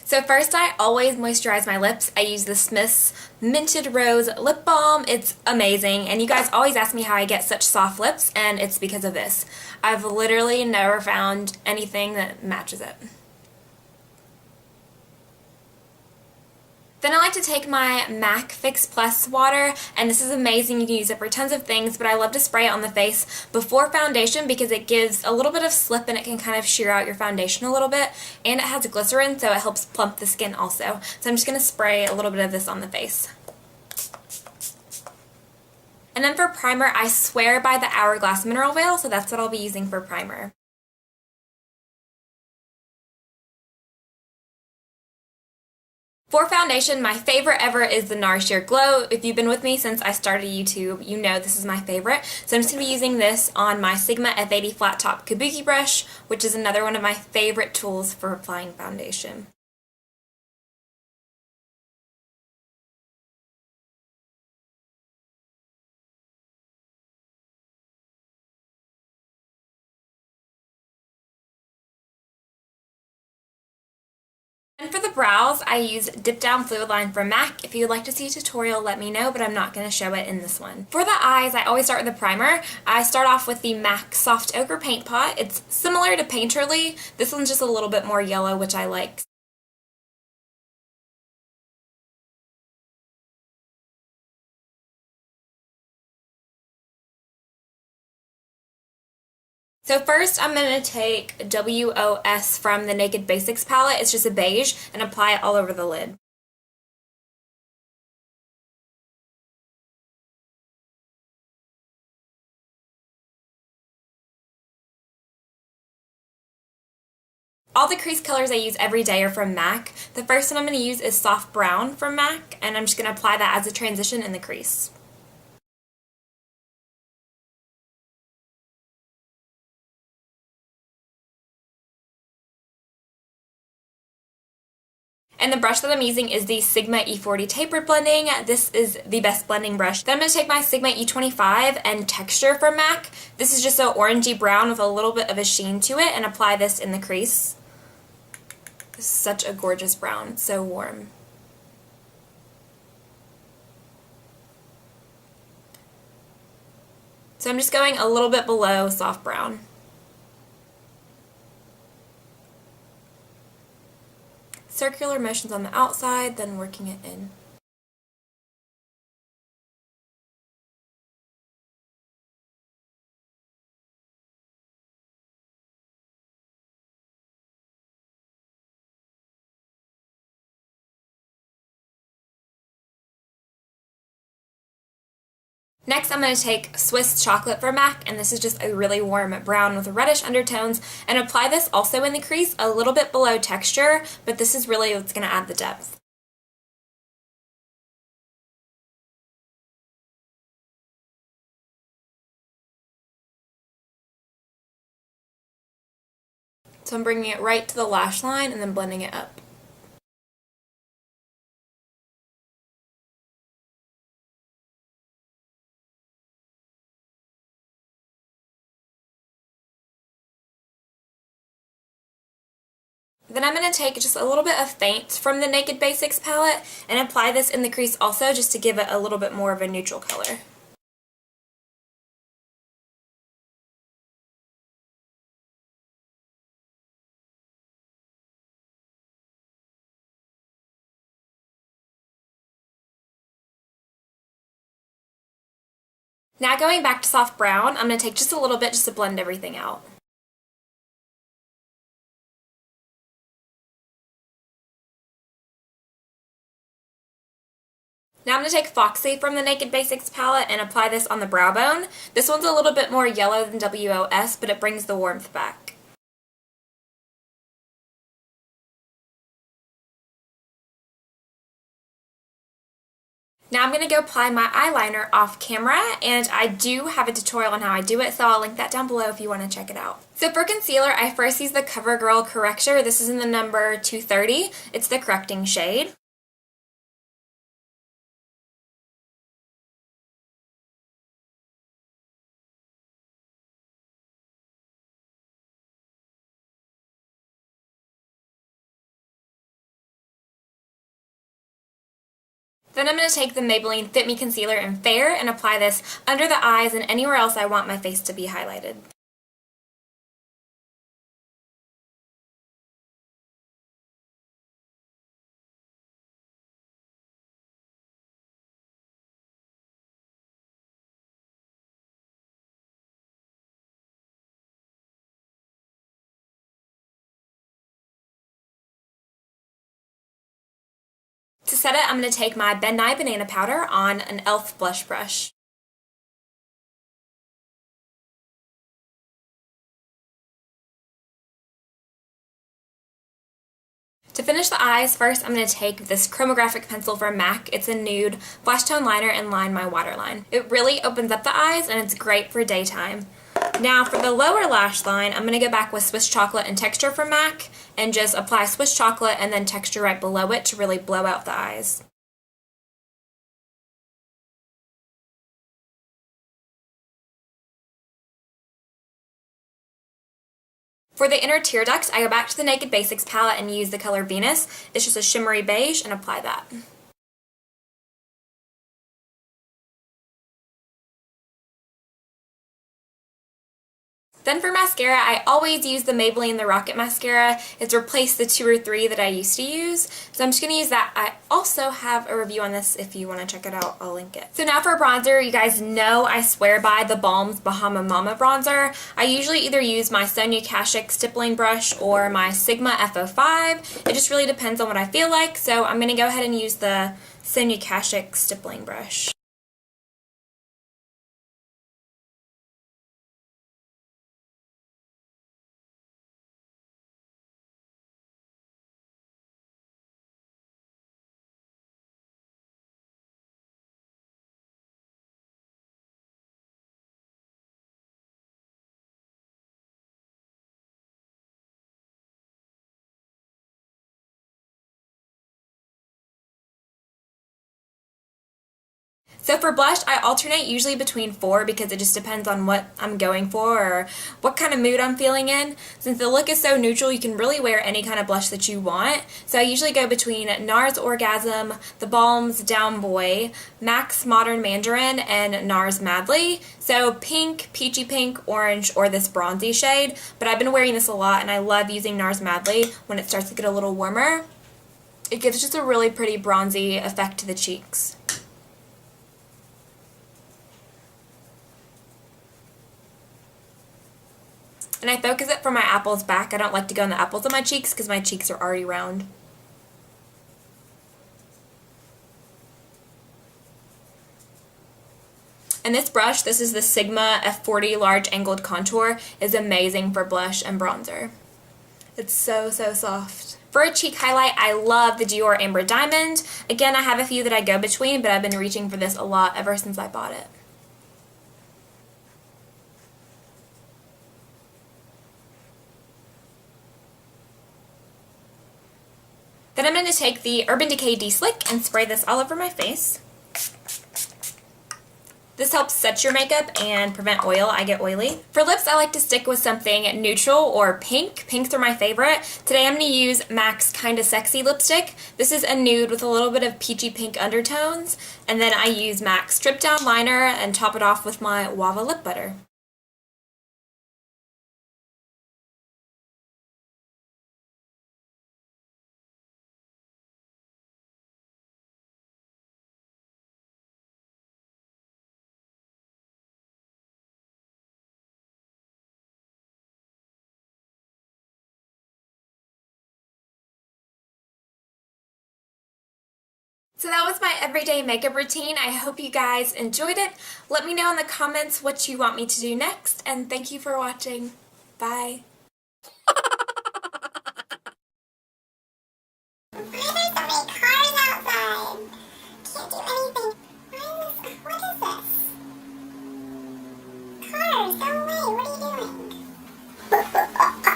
So first, I always moisturize my lips. I use the Smith's Minted Rose Lip Balm. It's amazing, and you guys always ask me how I get such soft lips, and it's because of this. I've literally never found anything that matches it. Then I like to take my MAC Fix Plus water, and this is amazing. You can use it for tons of things, but I love to spray it on the face before foundation because it gives a little bit of slip and it can kind of shear out your foundation a little bit, and it has glycerin, so it helps plump the skin also. So I'm just going to spray a little bit of this on the face. And then for primer, I swear by the Hourglass Mineral Veil, so that's what I'll be using for primer. For foundation, my favorite ever is the NARS Sheer Glow. If you've been with me since I started YouTube, you know this is my favorite. So I'm just going to be using this on my Sigma F80 Flat Top Kabuki brush, which is another one of my favorite tools for applying foundation. And for the brows, I use Dip Down Fluid Line from MAC. If you'd like to see a tutorial, let me know, but I'm not going to show it in this one. For the eyes, I always start with a primer. I start off with the MAC Soft Ochre Paint Pot. It's similar to Painterly. This one's just a little bit more yellow, which I like. So first I'm going to take WOS from the Naked Basics palette, it's just a beige, and apply it all over the lid. All the crease colors I use every day are from MAC. The first one I'm going to use is Soft Brown from MAC, and I'm just going to apply that as a transition in the crease. And the brush that I'm using is the Sigma E40 Tapered Blending. This is the best blending brush. Then I'm going to take my Sigma E25 and Texture from MAC. This is just an orangey brown with a little bit of a sheen to it, and apply this in the crease. This is such a gorgeous brown. It's so warm. So I'm just going a little bit below Soft Brown. Circular motions on the outside, then working it in. Next, I'm going to take Swiss Chocolate from MAC, and this is just a really warm brown with reddish undertones, and apply this also in the crease, a little bit below Texture, but this is really what's going to add the depth. So I'm bringing it right to the lash line and then blending it up. Then I'm going to take just a little bit of Faint from the Naked Basics palette and apply this in the crease also, just to give it a little bit more of a neutral color. Now going back to Soft Brown, I'm going to take just a little bit just to blend everything out. Now I'm going to take Foxy from the Naked Basics palette and apply this on the brow bone. This one's a little bit more yellow than WOS, but it brings the warmth back. Now I'm going to go apply my eyeliner off camera, and I do have a tutorial on how I do it, so I'll link that down below if you want to check it out. So for concealer, I first use the CoverGirl Corrector. This is in the number 230. It's the correcting shade. Then I'm going to take the Maybelline Fit Me Concealer in Fair and apply this under the eyes and anywhere else I want my face to be highlighted. To set it, I'm going to take my Ben Nye Banana Powder on an e.l.f. blush brush. To finish the eyes, first I'm going to take this chromographic pencil from MAC. It's a nude flash tone liner and line my waterline. It really opens up the eyes and it's great for daytime. Now for the lower lash line, I'm going to go back with Swiss Chocolate and Texture from MAC and just apply Swiss Chocolate and then Texture right below it to really blow out the eyes. For the inner tear duct, I go back to the Naked Basics palette and use the color Venus. It's just a shimmery beige, and apply that. Then for mascara, I always use the Maybelline The Rocket Mascara. It's replaced the 2 or 3 that I used to use, so I'm just going to use that. I also have a review on this if you want to check it out. I'll link it. So now for bronzer, you guys know I swear by the Balm's Bahama Mama bronzer. I usually either use my Sonia Kashuk stippling brush or my Sigma F05. It just really depends on what I feel like, so I'm going to go ahead and use the Sonia Kashuk stippling brush. So for blush, I alternate usually between 4 because it just depends on what I'm going for or what kind of mood I'm feeling in. Since the look is so neutral, you can really wear any kind of blush that you want. So I usually go between NARS Orgasm, the Balm's Down Boy, MAC's Modern Mandarin, and NARS Madly. So pink, peachy pink, orange, or this bronzy shade. But I've been wearing this a lot and I love using NARS Madly when it starts to get a little warmer. It gives just a really pretty bronzy effect to the cheeks. And I focus it from my apples back. I don't like to go on the apples of my cheeks because my cheeks are already round. And this brush, this is the Sigma F40 Large Angled Contour, is amazing for blush and bronzer. It's so, so soft. For a cheek highlight, I love the Dior Amber Diamond. Again, I have a few that I go between, but I've been reaching for this a lot ever since I bought it. Then I'm going to take the Urban Decay De-Slick and spray this all over my face. This helps set your makeup and prevent oil. I get oily. For lips, I like to stick with something neutral or pink. Pinks are my favorite. Today I'm going to use MAC's Kinda Sexy lipstick. This is a nude with a little bit of peachy pink undertones. And then I use MAC's Strip Down Liner and top it off with my Wava Lip Butter. So that was my everyday makeup routine. I hope you guys enjoyed it. Let me know in the comments what you want me to do next, and thank you for watching. Bye. There's so many cars outside. Can't do anything. What is this? Cars, go away. What are you doing?